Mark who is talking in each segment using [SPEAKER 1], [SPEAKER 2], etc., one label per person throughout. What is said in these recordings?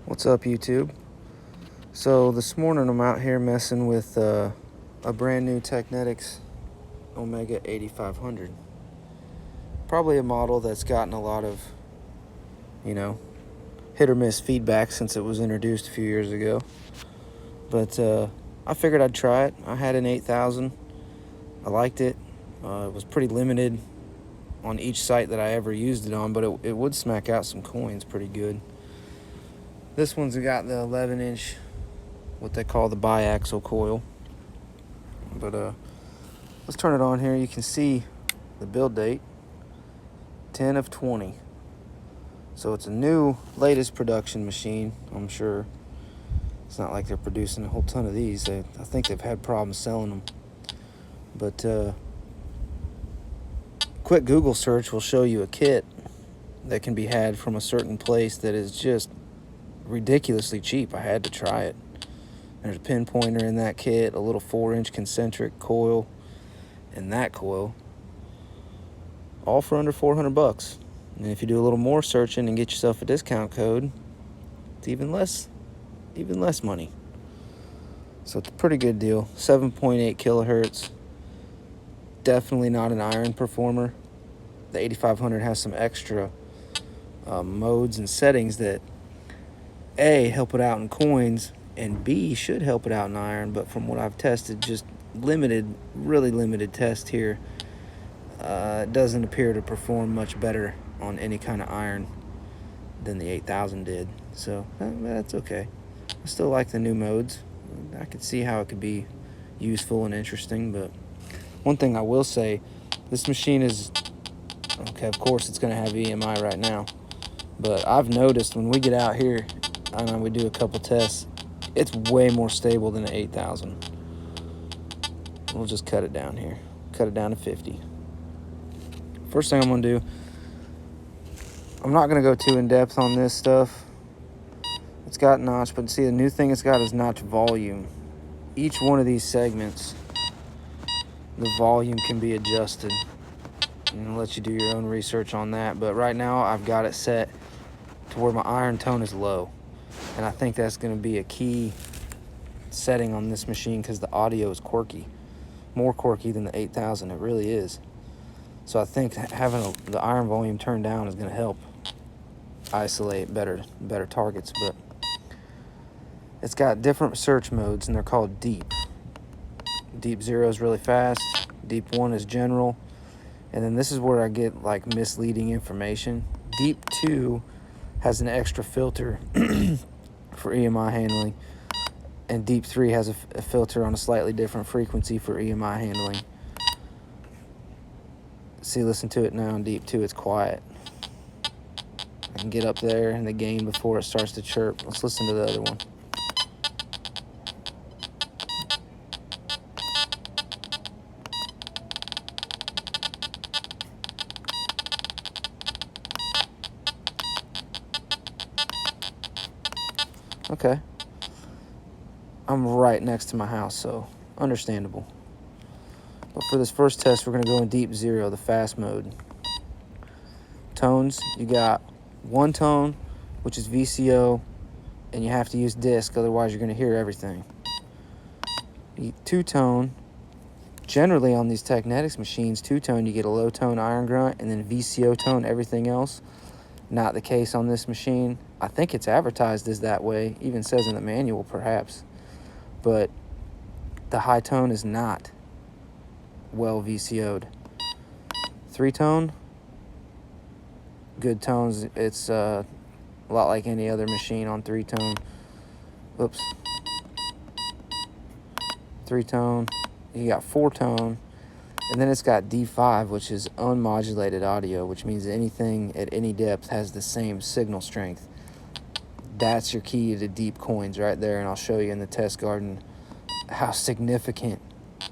[SPEAKER 1] What's up, YouTube? So this morning I'm out here messing with a brand new Technetics Omega 8500. Probably a model that's gotten a lot of, hit or miss feedback since it was introduced a few years ago. But I figured I'd try it. I had an 8000. I liked it. It was pretty limited on each site that I ever used it on, but it would smack out some coins pretty good. This one's got the 11-inch, what they call the biaxial coil. But let's turn it on here. You can see the build date, 10 of 20. So it's a new, latest production machine, I'm sure. It's not like they're producing a whole ton of these. I think they've had problems selling them. But quick Google search will show you a kit that can be had from a certain place that is just ridiculously cheap. I had to try it. There's a pinpointer in that kit, a little 4-inch concentric coil in that coil, all for under $400. And if you do a little more searching and get yourself a discount code, it's even less money. So it's a pretty good deal. 7.8 kilohertz. Definitely not an iron performer. The 8500 has some extra modes and settings that A, help it out in coins, and B, should help it out in iron. But from what I've tested, just really limited test here, it doesn't appear to perform much better on any kind of iron than the 8000 did. So that's okay. I still like the new modes. I could see how it could be useful and interesting. But one thing I will say, this machine is okay. Of course, it's going to have EMI right now, but I've noticed when we get out here and we do a couple tests, it's way more stable than the 8000. We'll just cut it down here. Cut it down to 50. First thing I'm going to do, I'm not going to go too in-depth on this stuff. It's got notch, but see, the new thing it's got is notch volume. Each one of these segments, the volume can be adjusted. And I'll let you do your own research on that. But right now, I've got it set to where my iron tone is low. And I think that's going to be a key setting on this machine because the audio is quirky. More quirky than the 8000. It really is. So I think having the iron volume turned down is going to help isolate better targets. But it's got different search modes, and they're called deep. Deep 0 is really fast. Deep 1 is general. And then this is where I get like misleading information. Deep 2 has an extra filter for EMI handling. And Deep 3 has a filter on a slightly different frequency for EMI handling. See, listen to it now in Deep 2, it's quiet. I can get up there in the gain before it starts to chirp. Let's listen to the other one. Okay. I'm right next to my house, so understandable. But for this first test, we're going to go in Deep 0, the fast mode. Tones, you got one tone, which is VCO, and you have to use disc, otherwise you're going to hear everything. Two-tone, generally on these Technetics machines, two-tone, you get a low-tone iron grunt, and then VCO tone, everything else. Not the case on this machine. I think it's advertised as that way, even says in the manual perhaps. But the high tone is not well VCO'd. Three-tone, good tones. It's a lot like any other machine on three-tone. Oops. Three-tone. You got four-tone. And then it's got D5, which is unmodulated audio, which means anything at any depth has the same signal strength. That's your key to deep coins right there, and I'll show you in the test garden how significant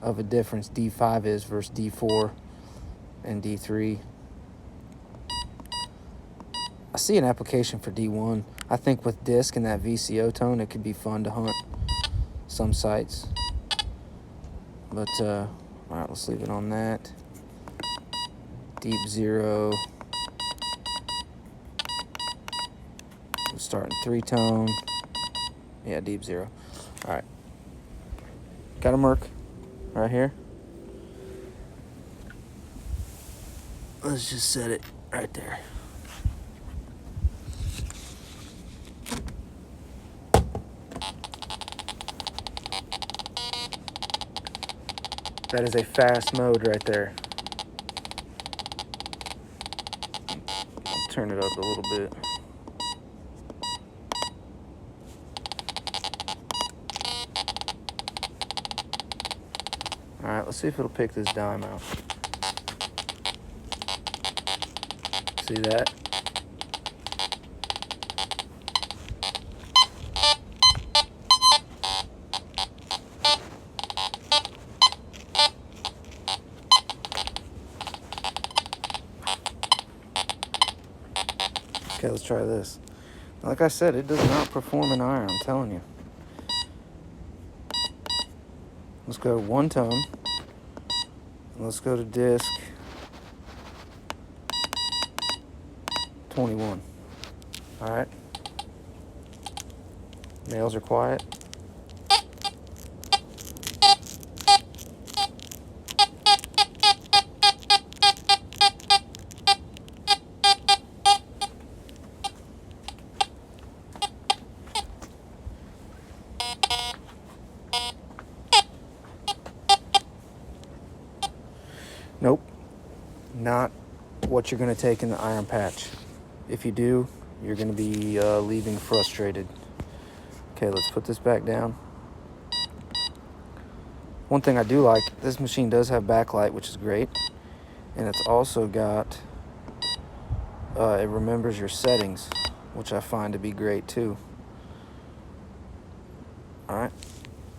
[SPEAKER 1] of a difference D5 is versus D4 and D3. I see an application for D1. I think with disc and that VCO tone, it could be fun to hunt some sites. But, all right, let's leave it on that. Deep 0. Starting 3-tone. Yeah, deep 0. All right. Got a Merc right here. Let's just set it right there. That is a fast mode right there. I'll turn it up a little bit. All right, let's see if it'll pick this dime out. See that? Okay, let's try this. Like I said, it does not perform in iron, I'm telling you. Let's go 1 tone. Let's go to disc 21. All right. Nails are quiet. Nope, not what you're going to take in the iron patch. If you do, you're going to be leaving frustrated. Okay, let's put this back down. One thing I do like, this machine does have backlight, which is great. And it's also got, it remembers your settings, which I find to be great too. All right,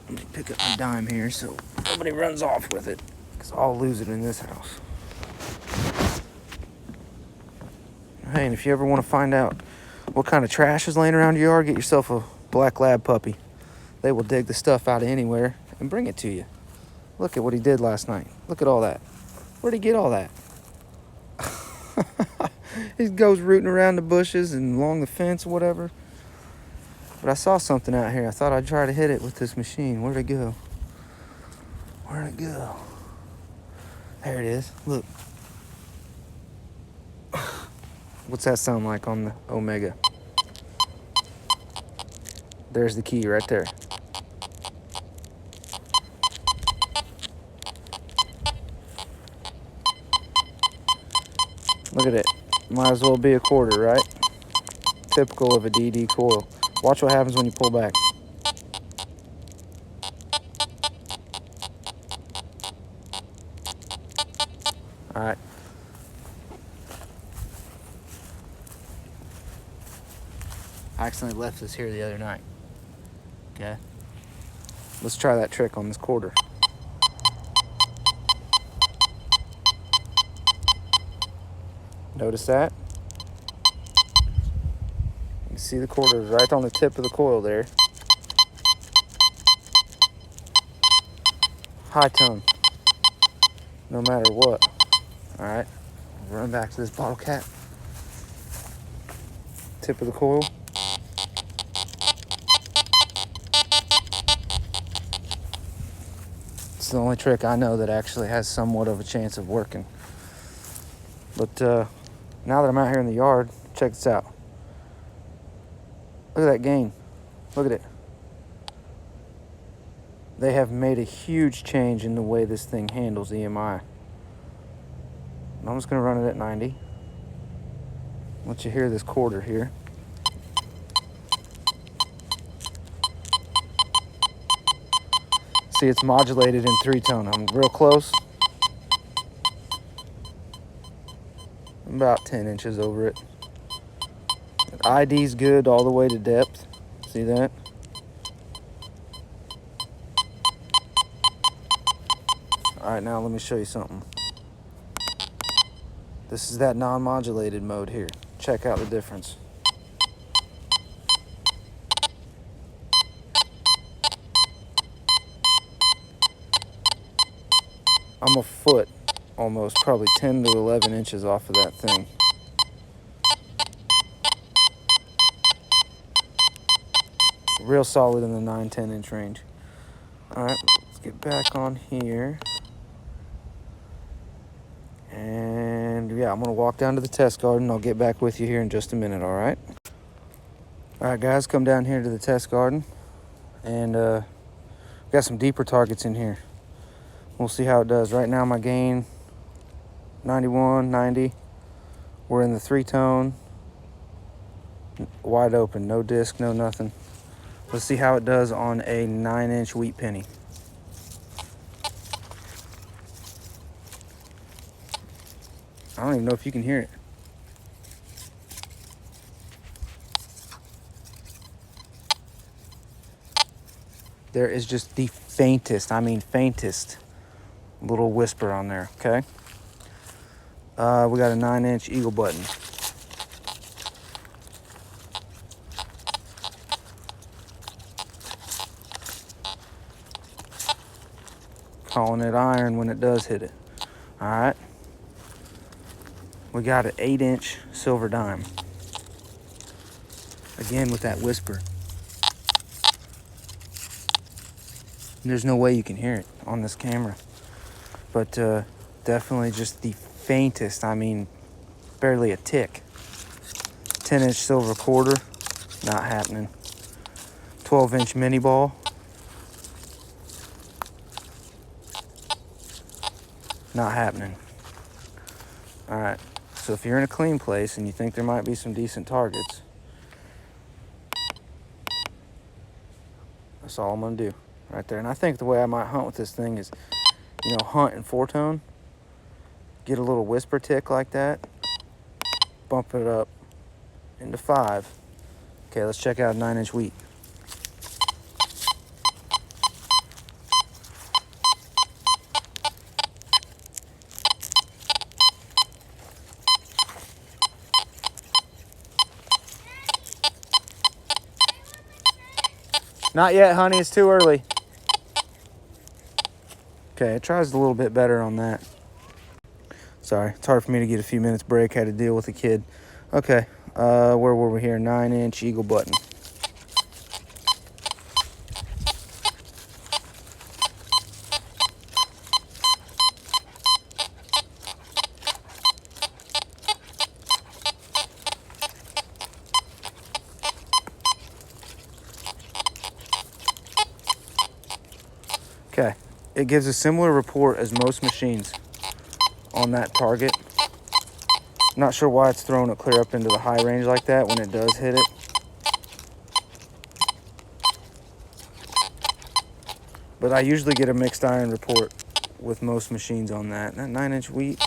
[SPEAKER 1] let me pick up my dime here so nobody runs off with it, because I'll lose it in this house. Hey, and if you ever want to find out what kind of trash is laying around your yard, get yourself a black lab puppy. They will dig the stuff out of anywhere and bring it to you. Look at what he did last night. Look at all that. Where'd he get all that? He goes rooting around the bushes and along the fence or whatever. But I saw something out here. I thought I'd try to hit it with this machine. Where'd it go? Where'd it go? There it is. Look. What's that sound like on the Omega? There's the key right there. Look at it. Might as well be a quarter, right? Typical of a DD coil. Watch what happens when you pull back. All right. I accidentally left this here the other night. Okay. Let's try that trick on this quarter. Notice that? You can see the quarter is right on the tip of the coil there. High tone. No matter what. Alright. Run back to this bottle cap. Tip of the coil. It's the only trick I know that actually has somewhat of a chance of working. But now that I'm out here in the yard, check this out. Look at that gain. Look at it. They have made a huge change in the way this thing handles EMI. I'm just going to run it at 90. Let you hear this quarter here. See, it's modulated in 3-tone. I'm real close. I'm about 10 inches over it. ID's good all the way to depth. See that? All right, now let me show you something. This is that non-modulated mode here. Check out the difference. I'm a foot, almost, probably 10 to 11 inches off of that thing. real solid in the 9-10 inch range. All right, let's get back on here. And yeah, I'm gonna walk down to the test garden. I'll get back with you here in just a minute, all right? All right, guys, come down here to the test garden. And got some deeper targets in here. We'll see how it does. Right now my gain, 91, 90. We're in the 3-tone, wide open, no disc, no nothing. Let's see how it does on a 9-inch wheat penny. I don't even know if you can hear it. There is just the faintest, I mean faintest, little whisper on there, okay? We got a 9-inch eagle button. Calling it iron when it does hit it. All right. We got an 8-inch silver dime. Again with that whisper. There's no way you can hear it on this camera. But definitely just the faintest, I mean barely a tick. 10-inch silver quarter, not happening. 12-inch mini ball. Not happening. All right, so if you're in a clean place and you think there might be some decent targets, that's all I'm gonna do right there. And I think the way I might hunt with this thing is, you know, hunt in 4-tone, get a little whisper tick like that, bump it up into 5. Okay, let's check out a 9-inch wheat. Not yet, honey, it's too early. Okay, it tries a little bit better on that. Sorry, it's hard for me to get a few minutes break. Had to deal with a kid. Okay, where were we here? 9-inch eagle button. Okay, it gives a similar report as most machines on that target. Not sure why it's throwing it clear up into the high range like that when it does hit it. But I usually get a mixed iron report with most machines on that. That 9-inch wheat.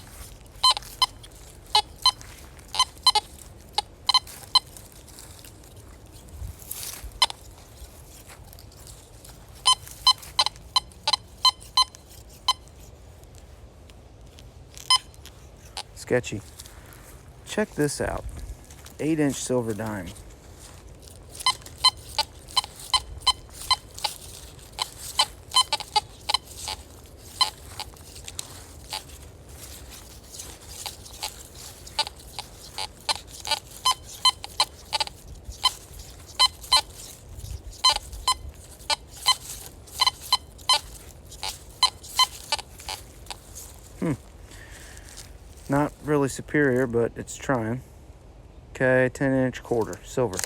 [SPEAKER 1] Sketchy. Check this out. 8-inch silver dime. Not really superior, but it's trying. Okay, 10-inch quarter, silver.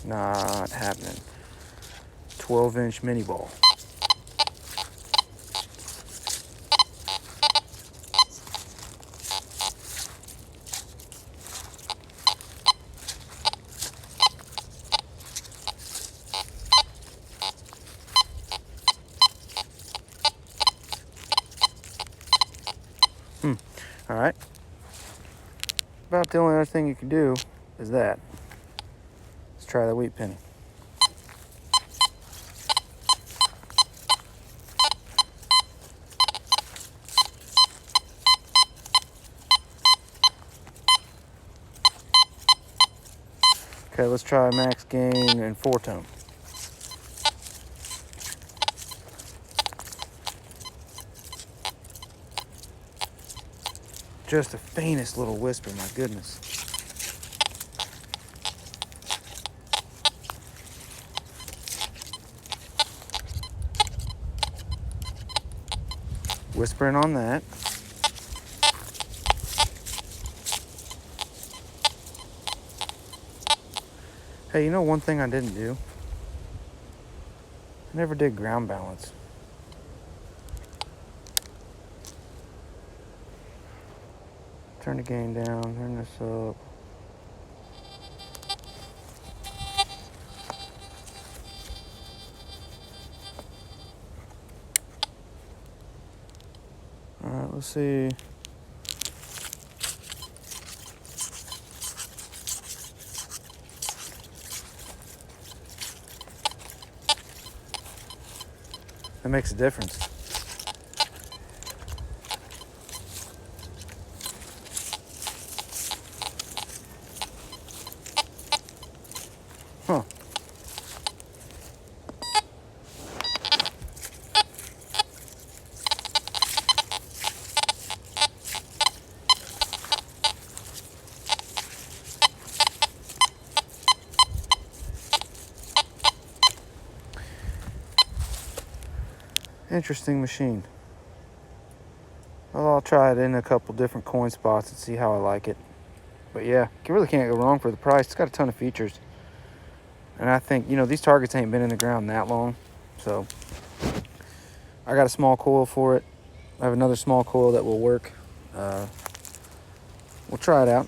[SPEAKER 1] Not happening. 12-inch mini ball. All right. About the only other thing you can do is that. Let's try the wheat penny. Okay, let's try max gain and 4-tone. just the faintest little whisper, my goodness. Whispering on that. Hey, you know one thing I didn't do? I never did ground balance. Turn the gain down, turn this up. All right, let's see. That makes a difference. Huh. Interesting machine. Well, I'll try it in a couple different coin spots and see how I like it. But yeah, you really can't go wrong for the price. It's got a ton of features. And I think, you know, these targets ain't been in the ground that long. So I got a small coil for it. I have another small coil that will work. We'll try it out.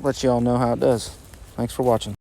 [SPEAKER 1] Let you all know how it does. Thanks for watching.